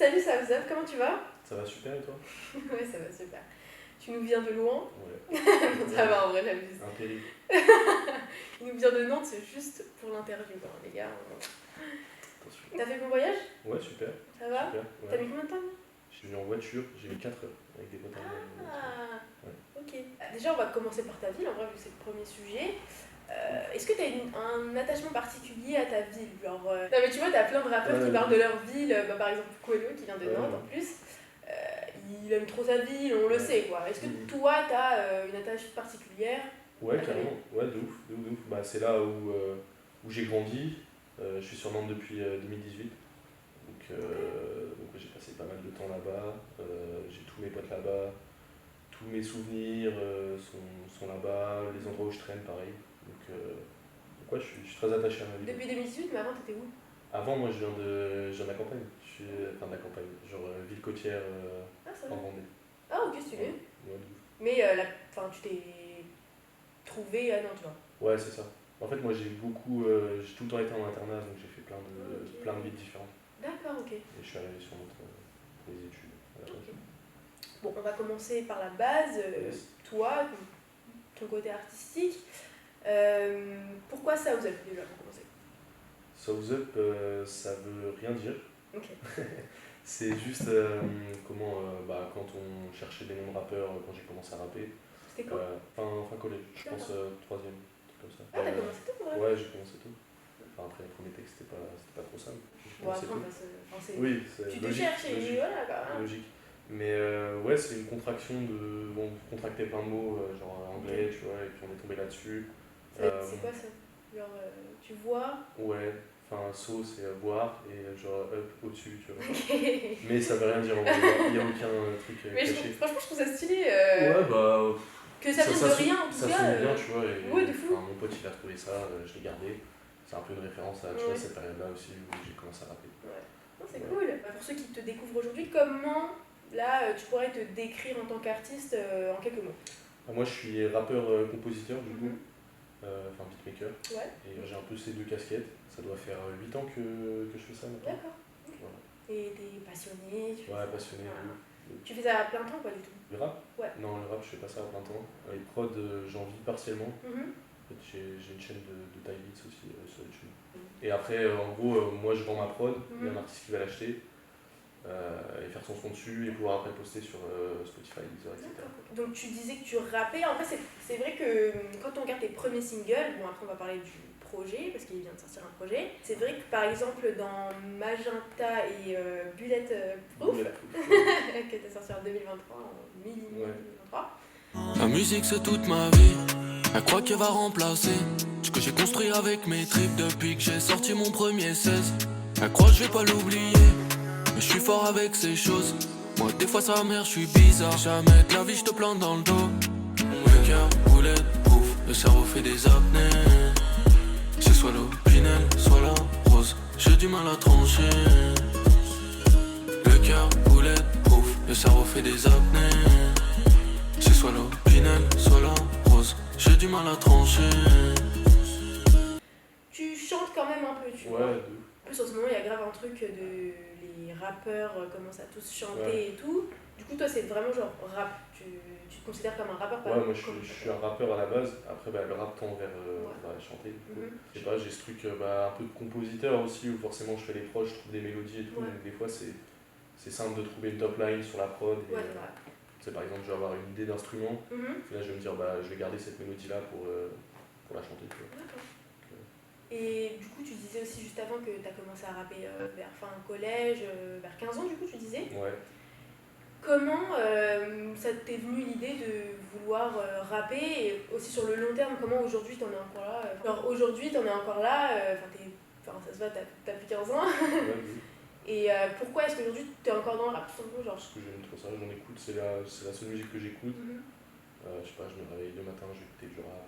Salut Samzab, comment tu vas? Ça va super et toi? Ouais, ça va super. Tu nous viens de loin? Ouais. Ça va en vrai, j'abuse. Un périple. Il nous vient de Nantes, c'est juste pour l'interview, hein, les gars. Attention. T'as fait bon voyage? Ouais, super. Ça va? Super. T'as Ouais. mis combien de temps? Je suis venu en voiture, j'ai mis 4 heures avec des potes à moi. Ah, Ouais. ok. Déjà, on va commencer par ta ville, en vrai, vu que c'est le premier sujet. Est-ce que t'as un attachement particulier à ta ville? Genre, non, mais tu vois, t'as plein de rappeurs qui parlent de leur ville. Par exemple, Quelo, qui vient de Nantes en plus. Il aime trop sa ville, on le sait, quoi. Est-ce que toi, t'as une attache particulière? Ouais, carrément. Ouais, de ouf, de ouf, de ouf. Bah, c'est là où j'ai grandi. Je suis sur Nantes depuis 2018. Donc j'ai passé pas mal de temps là-bas. J'ai tous mes potes là-bas. Tous mes souvenirs sont là-bas. Les endroits où je traîne, pareil. Donc ouais, je suis très attaché à ma ville. Depuis 2018, mais avant, t'étais où? Avant, moi, je viens de la campagne. Enfin, de la campagne. Genre ville côtière Ah, ça en va. Vendée. Ah, ok, stylé. Ouais, de ouf. Mais tu t'es trouvé à Nantes, tu vois. Ouais, c'est ça. En fait, moi, j'ai tout le temps été en internat, donc j'ai fait Ok. plein de villes différentes. D'accord, ok. Et je suis arrivé sur Nantes pour les études. Voilà. Ok. Bon, on va commencer par la base. Yes. Toi, ton côté artistique. Pourquoi ça vous a plu déjà pour commencer? South Up, ça veut rien dire. Ok. C'est juste quand on cherchait des noms de rappeurs, quand j'ai commencé à rapper. C'était quoi? Fin collège, je pense troisième, truc comme ça. Ah, t'as commencé tôt pour vrai? Ouais, j'ai commencé tôt. Enfin, après, les premiers textes, c'était pas trop simple. J'ai Bon, commencé après, tôt. oui, Oui, c'est tu te logique, cherches et logique, voilà, quand même. logique. Mais ouais, c'est une contraction de. Bon, on contractait plein de mots, genre anglais, tu vois, et puis on est tombé là-dessus. C'est quoi ça? Genre, tu vois? Ouais, enfin, so c'est voir et genre up au-dessus, tu vois. Ok. Mais ça veut rien dire en vrai, il n'y a aucun truc Mais caché. franchement, je trouve ça stylé. Ouais, bah. Que ça vienne de rien, en tout Ça cas. sonne bien, tu vois. Et, Ouais, de fou. mon pote il a trouvé ça, je l'ai gardé. C'est un peu une référence à tu vois, cette période-là aussi où j'ai commencé à rapper. Ouais. Non, c'est cool. Pour ceux qui te découvrent aujourd'hui, comment là tu pourrais te décrire en tant qu'artiste en quelques mots? Moi je suis rappeur-compositeur du coup, enfin beatmaker. Ouais. Et j'ai un peu ces deux casquettes. Ça doit faire 8 ans que je fais ça maintenant. D'accord. Voilà. Et t'es passionné? Ouais, passionné. Voilà. Tu fais ça à plein temps, pas du tout? Le rap? Ouais. Non, le rap, je fais pas ça à plein temps. Les prods, j'en vis partiellement. En fait, j'ai une chaîne de Thai Beats aussi sur YouTube. Et après, en gros, moi je vends ma prod, il y a un artiste qui va l'acheter et faire son son dessus et pouvoir après poster sur Spotify, Deezer, etc. Donc tu disais que tu rappais. En fait, c'est vrai que quand on regarde tes premiers singles, bon après on va parler du projet parce qu'il vient de sortir un projet. C'est vrai que par exemple dans Magenta et Bulletproof, qui était sorti en 2023, en mi-2023. La musique c'est toute ma vie, elle croit qu'elle va remplacer ce que j'ai construit avec mes tripes depuis que j'ai sorti mon premier 16. Elle croit que je vais pas l'oublier, mais je suis fort avec ces choses. Moi des fois sa mère je suis bizarre, jamais de la vie je te plante dans le dos. Le cœur bulletproof, le cerveau fait des apnées. C'est soit l'eau Pinel, soit la rose, j'ai du mal à trancher. Le cœur bulletproof, le cerveau fait des apnées. C'est soit l'eau Pinel, soit la rose, j'ai du mal à trancher. Tu chantes quand même un peu, tu vois. Ouais, En plus, en ce moment, il y a grave un truc de les rappeurs commencent à tous chanter et tout. Du coup, toi, c'est vraiment genre rap. Tu te considères comme un rappeur, pas ouais, moi je suis un rappeur à la base. Après, le rap tend vers chanter. Du coup. Je sais pas, j'ai ce truc un peu de compositeur aussi où forcément je fais les prods, je trouve des mélodies et tout. Donc des fois, c'est simple de trouver une top line sur la prod. Et, par exemple, je vais avoir une idée d'instrument. Et là, je vais me dire, je vais garder cette mélodie-là pour la chanter. Tu vois. D'accord. Et du coup, tu disais aussi juste avant que tu as commencé à rapper vers fin collège, vers 15 ans, du coup, tu disais. Ouais. Comment ça t'est venu l'idée de vouloir rapper et aussi sur le long terme, comment aujourd'hui t'en es encore là? Alors aujourd'hui t'en es encore là, ça se voit, t'as plus 15 ans. Et pourquoi est-ce qu'aujourd'hui t'es encore dans le rap tout simplement, genre? Parce que j'aime trop ça, j'en écoute, c'est la seule musique que j'écoute. Je sais pas, je me réveille le matin, j'écoute du rap.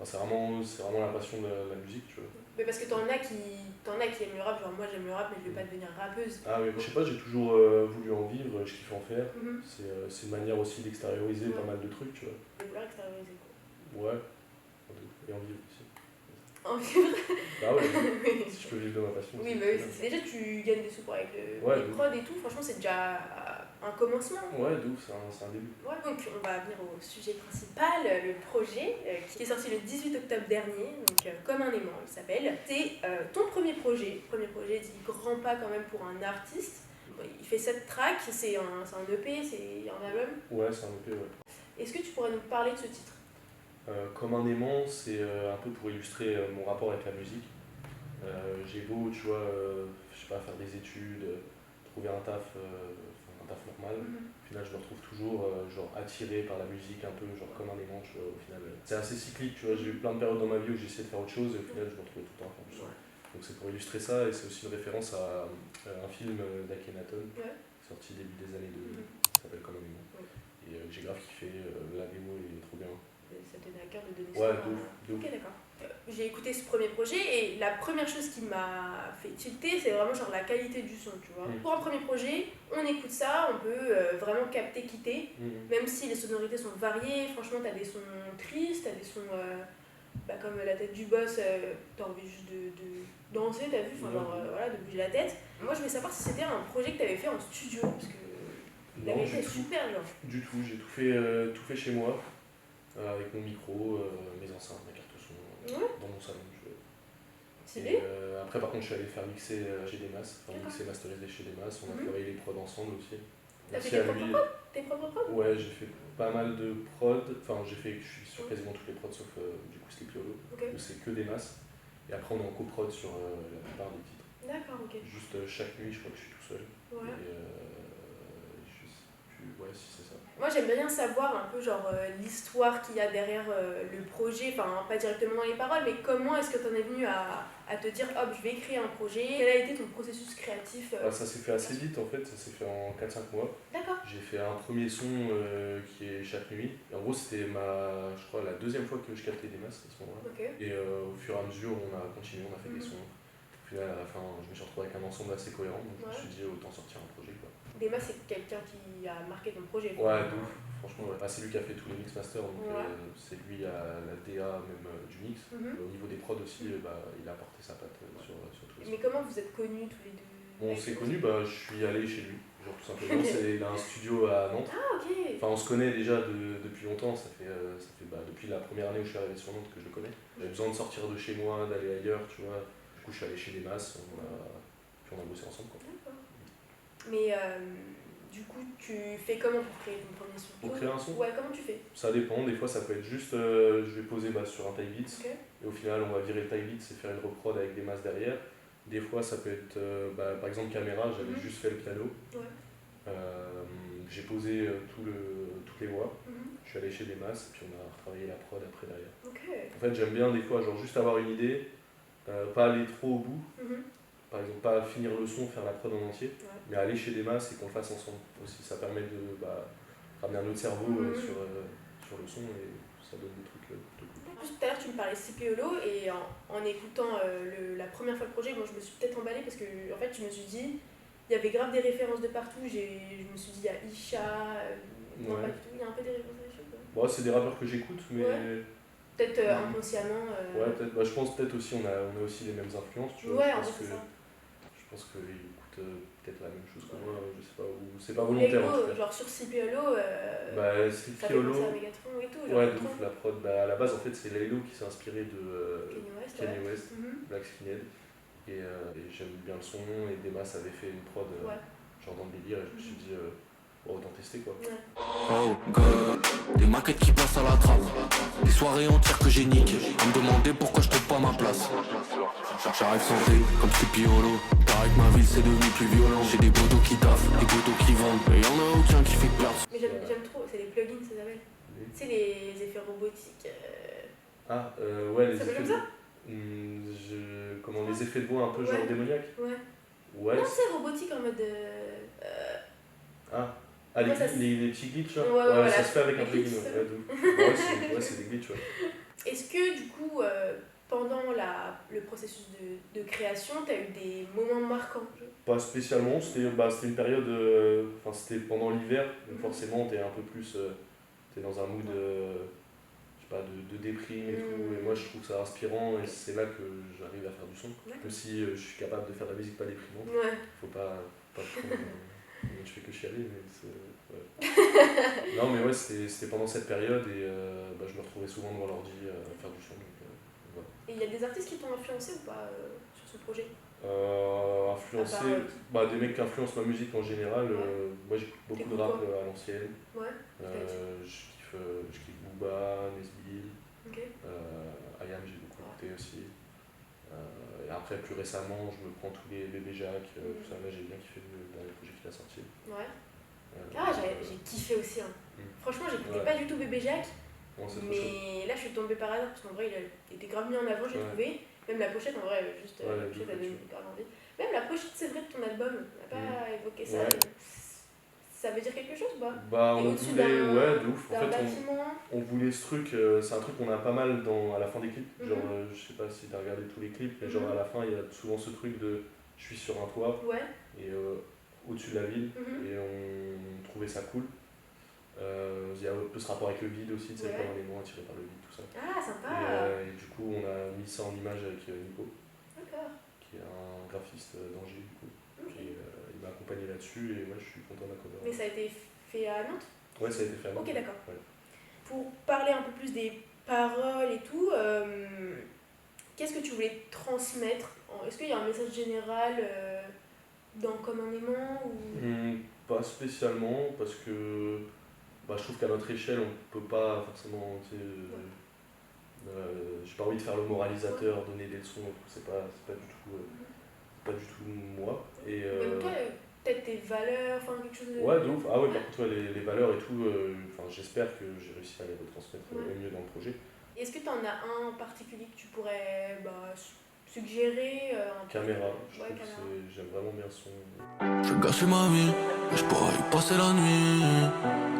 C'est vraiment la passion de la musique, tu vois. Mais parce que t'en as qui aiment le rap, genre moi j'aime le rap mais je vais pas devenir rappeuse. Ah oui, je sais pas, j'ai toujours voulu en vivre, je kiffe en faire. C'est une manière aussi d'extérioriser pas mal de trucs, tu vois. De vouloir extérioriser quoi. Ouais, et en vivre aussi. En vivre. Bah ouais, Oui. si je peux vivre de ma passion. Oui, bah oui, déjà tu gagnes des sous avec Ouais, les prods et tout, franchement c'est déjà un commencement. Ouais, de ouf, c'est un début. Ouais, donc on va venir au sujet principal, le projet qui est sorti le 18 octobre dernier, donc Comme un aimant il s'appelle. C'est ton premier projet dit grand pas quand même pour un artiste. Il fait 7 tracks, c'est un EP, c'est un album. Ouais, c'est un EP, ouais. Est-ce que tu pourrais nous parler de ce titre? Comme un aimant, c'est un peu pour illustrer mon rapport avec la musique. J'ai beau, tu vois, je sais pas, faire des études, trouver un taf normal. Au final, je me retrouve toujours genre attiré par la musique, un peu genre comme un aimant, tu vois, au final. C'est assez cyclique, tu vois, j'ai eu plein de périodes dans ma vie où j'ai essayé de faire autre chose et au final, je me retrouvais tout le temps à faire du son. Donc c'est pour illustrer ça et c'est aussi une référence à un film d'Akhenaton, sorti début des années 2000, qui s'appelle Comme un aimant. Et j'ai grave kiffé, la démo est trop bien. Ça te donne à cœur de donner Ouais, ça. de ouf. Ok, d'accord. J'ai écouté ce premier projet et la première chose qui m'a fait tilter, c'est vraiment genre la qualité du son, tu vois. Pour un premier projet, on écoute ça, on peut vraiment capter, quitter, même si les sonorités sont variées. Franchement, t'as des sons tristes, t'as des sons comme la tête du boss, t'as envie juste de danser, t'as vu, voilà, de bouger la tête. Moi, je voulais savoir si c'était un projet que t'avais fait en studio, parce que la qualité est super, genre. Du tout, j'ai tout fait chez moi, avec mon micro, mes enceintes, ma carte son, dans mon salon. Après, par contre, je suis allé faire mixer chez Demas, mixer, masteriser chez Demas, on a travaillé les prods ensemble aussi. T'as fait tes propres prods? Ouais, j'ai fait pas mal de prods, je suis sur quasiment toutes les prods sauf du coup Sleepy Hollow, où c'est que Demas. Et après, on est en coprod sur la plupart des titres. D'accord, ok. Juste chaque nuit, je crois que je suis tout seul. Ouais. Et je sais plus, ouais, si c'est ça. Moi j'aime bien savoir un peu genre l'histoire qu'il y a derrière le projet, enfin pas directement dans les paroles, mais comment est-ce que tu en es venu à te dire hop je vais créer un projet, quel a été ton processus créatif Ça s'est fait assez vite en fait, ça s'est fait en 4-5 mois. D'accord. J'ai fait un premier son qui est Chaque nuit, et en gros c'était je crois la deuxième fois que je captais des masses à ce moment-là. Okay. Et au fur et à mesure on a continué, on a fait des sons. Au final à la fin je me suis retrouvé avec un ensemble assez cohérent, donc je me suis dit autant sortir un projet quoi. Demas c'est quelqu'un qui a marqué ton projet. Ouais, de ouf. Franchement, c'est lui qui a fait tous les mix masters, donc c'est lui à la DA même du mix. Au niveau des prods aussi, il a apporté sa patte sur tous les. Mais comment vous êtes connus tous les deux? On s'est connus, je suis allé chez lui, genre tout simplement. Il a un studio à Nantes. Ah, ok. Enfin, on se connaît déjà depuis longtemps, ça fait depuis la première année où je suis arrivé sur Nantes que je le connais. J'avais besoin de sortir de chez moi, d'aller ailleurs, tu vois. Du coup, je suis allé chez Demas, puis on a bossé ensemble, quoi. D'accord. Mais du coup, tu fais comment pour créer ton premier son? Pour créer un son? Ouais, comment tu fais? Ça dépend, des fois ça peut être juste, je vais poser sur un Type Beats, et au final on va virer le Type Beats et faire une reprod avec des masses derrière. Des fois ça peut être, par exemple caméra, j'avais juste fait le piano. J'ai posé toutes les voix, je suis allé chez des masses, puis on a retravaillé la prod après derrière. En fait j'aime bien des fois genre juste avoir une idée, pas aller trop au bout. Par exemple, pas finir le son, faire la prod en entier, mais aller chez des masses et qu'on le fasse ensemble aussi. Ça permet de ramener un autre cerveau sur le son et ça donne des trucs de cool. Tout à l'heure, tu me parlais de Sleepy Hollow et en écoutant la première fois le projet, moi je me suis peut-être emballée parce que en fait, je me suis dit, il y avait grave des références de partout. Je me suis dit, il y a Isha, non, pas du tout, il y a un peu des références à Isha. Bon, c'est des rappeurs que j'écoute, mais. Peut-être inconsciemment. Ouais, peut-être. Je pense peut-être aussi, on a aussi les mêmes influences, tu vois. Ouais, en fait, c'est ça. Je pense qu'ils écoutent peut-être la même chose que moi, je sais pas, ou c'est pas volontaire en tout cas. Genre sur Sleepy Hollow, Sleepy Hollow, ça fait Megatron et tout. Ouais, de ouf, la prod, à la base en fait c'est Laylo qui s'est inspiré de Kanye West, Black Skinhead, et j'aime bien le son, et Demas avait fait une prod genre dans le délire, et je me suis dit autant tester quoi. Oh god, des maquettes qui passent à la trappe, des soirées entières que j'ai niquées, à me demander pourquoi je trouve pas ma place. J'arrive santé, comme Sleepy Hollow, pareil que ma ville c'est devenu plus violent. J'ai des potos qui taffent, des potos qui vendent, mais y'en a aucun qui fait peur. Mais j'aime trop, c'est les plugins, ça s'appelle. C'est les effets robotiques. Ouais, les effets. Comme ça Les effets de voix un peu genre démoniaques. Ouais. Non, c'est robotique en mode. Les petits glitches là. Ouais, ça se fait avec un plugin. Ouais, c'est des glitches. Est-ce que du coup, pendant le processus de création, tu as eu des moments marquants? Pas spécialement, c'était une période. C'était pendant l'hiver, donc forcément t'es un peu plus. T'es dans un mood. pas, de déprime et tout. Et moi, je trouve ça inspirant et c'est là que j'arrive à faire du son. Même si je suis capable de faire de la musique pas déprimante. Ouais. Faut pas prendre, je fais que chialer, mais c'est. Ouais. Non, mais ouais, c'était pendant cette période et je me retrouvais souvent devant l'ordi à faire du son. Donc, voilà. Et il y a des artistes qui t'ont influencé ou pas sur ce projet? Influencé, des mecs qui influencent ma musique en général. Moi, j'écoute beaucoup de rap à l'ancienne. Ouais. Je kiffe Booba, Nesbill, Okay. IAM, j'ai beaucoup écouté aussi. Et après, plus récemment, je me prends tous les Bébé Jacques, tout ça. Là, j'ai bien kiffé le dernier projet qu'il a sorti. Ouais. J'ai kiffé aussi. Hein. Franchement, j'écoutais pas du tout Bébé Jacques. Mais là, je suis tombée par hasard parce qu'en vrai, il a été grave mis en avant, j'ai trouvé. Même la pochette, en vrai, juste la pochette a donné grave envie. Même la pochette, c'est vrai, de ton album, on n'a pas évoqué ça. Ça veut dire quelque chose ou pas? On voulait, de ouf. En fait, bâtiment. on voulait ce truc, c'est un truc qu'on a pas mal à la fin des clips. Genre, je sais pas si t'as regardé tous les clips, mais genre à la fin, il y a souvent ce truc de je suis sur un toit et au-dessus de la ville et on trouvait ça cool. Il y a un peu ce rapport avec le vide aussi, tu sais, comme un aimant attiré par le vide, tout ça. Ah, sympa! Et du coup, on a mis ça en image avec Nico, qui est un graphiste d'Angers, du coup. Et il m'a accompagné là-dessus et moi je suis content d'un cover. Mais ça a été fait à Nantes? Ouais, ça a été fait à Nantes. Ok, d'accord. Ouais. Pour parler un peu plus des paroles et tout, qu'est-ce que tu voulais transmettre? Est-ce qu'il y a un message général dans Comme un aimant ou... Pas spécialement, parce que je trouve qu'à notre échelle, on peut pas forcément. J'ai pas envie de faire le moralisateur, donner des leçons et tout, c'est pas du tout moi. Et, même toi, peut-être tes valeurs, quelque chose de... Ouais, de ouf. Ah ouais, par contre, les valeurs et tout, j'espère que j'ai réussi à les retransmettre au mieux dans le projet. Est-ce que tu en as un en particulier que tu pourrais suggérer Caméra, j'aime vraiment bien son. Je vais gâcher ma vie, mais je pourrais y passer la nuit.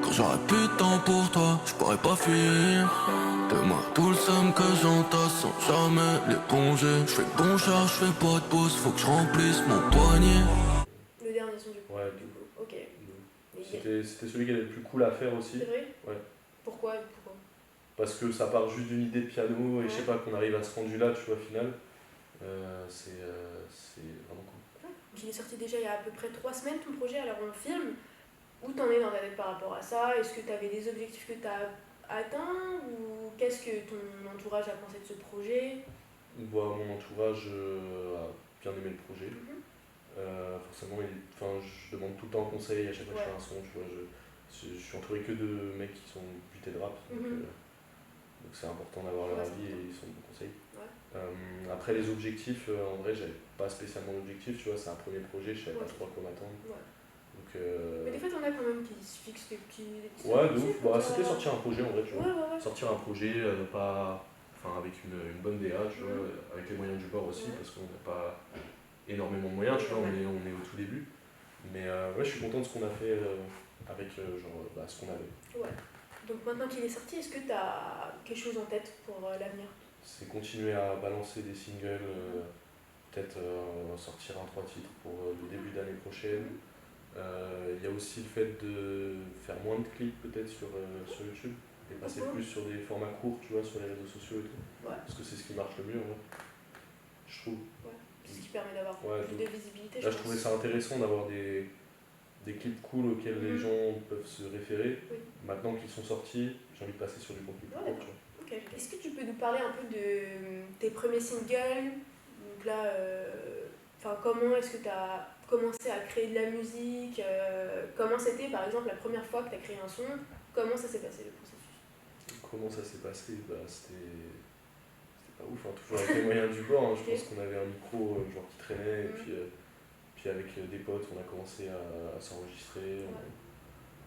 Quand j'aurai plus de temps pour toi, je pourrais pas fuir. De moi tout le somme que j'entasse sans jamais l'éponger. Je fais bon charge, je fais pas de pause, faut que je remplisse mon poignet. Le dernier son du coup. Ouais, du coup. Ok. C'était celui qui était le plus cool à faire aussi. C'est vrai? Ouais. Pourquoi? Parce que ça part juste d'une idée de piano et je sais pas, qu'on arrive à ce rendu là, tu vois, au final. C'est vraiment cool. Il est sorti déjà il y a à peu près 3 semaines ton projet, alors on filme. Où t'en es dans ta tête par rapport à ça? Est-ce que tu avais des objectifs que tu as atteints? Ou qu'est-ce que ton entourage a pensé de ce projet? Mon entourage a bien aimé le projet. Forcément, je demande tout le temps conseil à chaque fois que je fais un son. Tu vois, je suis entouré que de mecs qui sont butés de rap. Donc c'est important d'avoir leur avis et ils sont de bons conseils. Après les objectifs, en vrai j'avais pas spécialement d'objectifs, tu vois, c'est un premier projet, je savais pas trop à quoi m'attendre. Donc, mais des fois t'en as quand même qui se fixent des petits de ouf, c'était sortir un projet en vrai, tu vois. Sortir un projet, avec une bonne DA, tu vois, avec les moyens du bord aussi, parce qu'on n'a pas énormément de moyens, tu vois, on est au tout début. Mais je suis content de ce qu'on a fait avec ce qu'on avait. Ouais. Donc maintenant qu'il est sorti, est-ce que tu as quelque chose en tête pour l'avenir? C'est continuer à balancer des singles, peut-être sortir 3 titres pour le début d'année prochaine. Il y a aussi le fait de faire moins de clips peut-être sur YouTube et passer plus sur des formats courts, tu vois, sur les réseaux sociaux et tout. Parce que c'est ce qui marche le mieux, en vrai. Je trouve. C'est ce qui permet d'avoir plus de visibilité. Là, je trouvais ça intéressant d'avoir des clips cool auxquels les gens peuvent se référer. Maintenant qu'ils sont sortis, j'ai envie de passer sur du contenu plus court. Okay. Est-ce que tu peux nous parler un peu de tes premiers singles? Donc là, comment est-ce que tu as commencé à créer de la musique? Comment c'était par exemple la première fois que tu as créé un son? Comment ça s'est passé le processus? Comment ça s'est passé? C'était pas ouf, toujours avec les moyens du bord. Je pense qu'on avait un micro qui traînait et puis avec des potes on a commencé à s'enregistrer.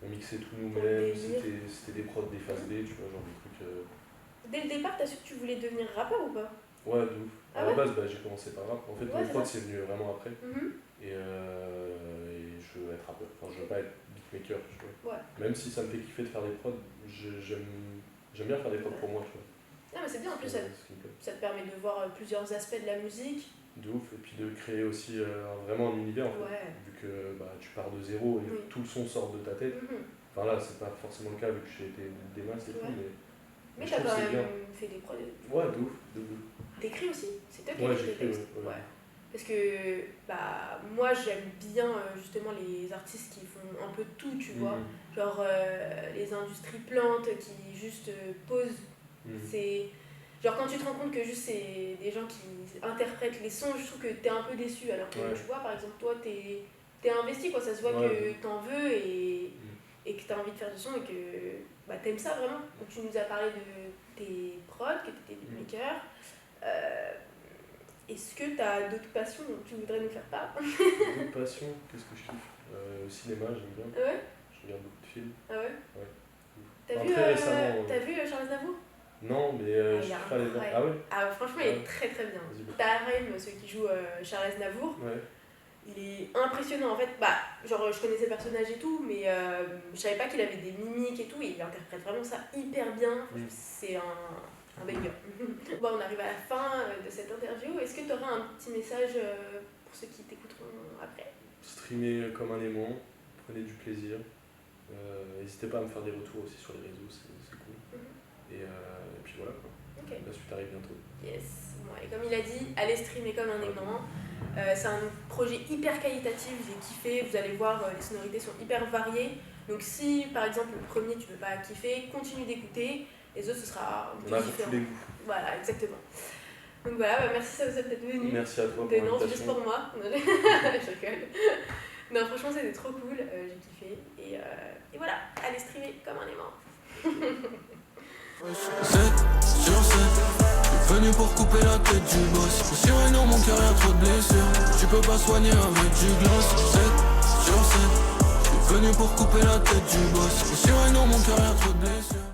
On mixait tout nous-mêmes, c'était des prods, des phases B, tu vois, genre des trucs. Dès le départ, t'as su que tu voulais devenir rappeur ou pas? Ouais, de ouf. À la base, j'ai commencé par rap. En fait, mon prod, c'est venu vraiment après. Et je veux être rappeur. Je veux pas être beatmaker, tu vois. Même si ça me fait kiffer de faire des prods, j'aime bien faire des prods pour moi, tu vois. Ah, mais c'est bien, en plus, ça te permet de voir plusieurs aspects de la musique. De ouf, et puis de créer aussi vraiment un univers, en fait. Vu que tu pars de zéro et tout le son sort de ta tête. Enfin là, c'est pas forcément le cas vu que j'ai été des masses et tout, Mais Je t'as trouve quand que c'est même fait des prods. Ouais, de ouf, de ouf. T'écris aussi? C'est toi qui Ouais, écris tes j'écris, textes? ouais. Parce que bah, moi j'aime bien justement les artistes qui font un peu tout, tu vois. Genre les industries plantes qui juste posent. C'est genre quand tu te rends compte que juste c'est des gens qui interprètent les sons, je trouve que t'es un peu déçu. Alors que tu vois, par exemple, toi t'es investi, quoi. Ça se voit que t'en veux et que t'as envie de faire du son et que bah, t'aimes ça vraiment. Donc tu nous as parlé de tes prods, que t'étais beatmaker. Est-ce que tu as d'autres passions dont tu voudrais nous faire part? D'autres passions, qu'est-ce que je kiffe? Le cinéma, j'aime bien. Ah ouais? Je regarde beaucoup de films. Ah ouais? Ouais. T'as récemment. vu Charles Aznavour? Non, mais je kiffe pas les voir. Ah ouais? Ah franchement, il est très très bien. Tarim, celui qui joue Charles Aznavour, il est impressionnant en fait. Bah, genre je connaissais le personnage et tout, mais je savais pas qu'il avait des mimiques et tout, et il interprète vraiment ça hyper bien. C'est un banger. Bon, on arrive à la fin de cette interview. Est-ce que tu auras un petit message pour ceux qui t'écouteront après? Streamer comme un aimant, prenez du plaisir. N'hésitez pas à me faire des retours aussi sur les réseaux, c'est cool. Et puis voilà quoi. La suite arrive bientôt. Yes. Bon, et comme il a dit, allez streamer comme un aimant. C'est un projet hyper qualitatif, j'ai kiffé. Vous allez voir, les sonorités sont hyper variées. Donc si par exemple le premier tu veux pas kiffer, continue d'écouter. Les autres, ce sera un peu différent. Voilà, exactement. Donc voilà, bah merci Saucette d'être venu. Merci à toi pour l'invitation. Juste pour moi. Je rigole. Non, franchement, c'était trop cool. J'ai kiffé. Et voilà, allez streamer comme un aimant. 7 sur 7, je suis venu pour couper la tête du boss. Sur et non, mon cœur, y'a trop de blessures. Tu peux pas soigner avec du glace. 7 sur 7, je suis venu pour couper la tête du boss. Sur et non, mon cœur, y'a trop de blessures.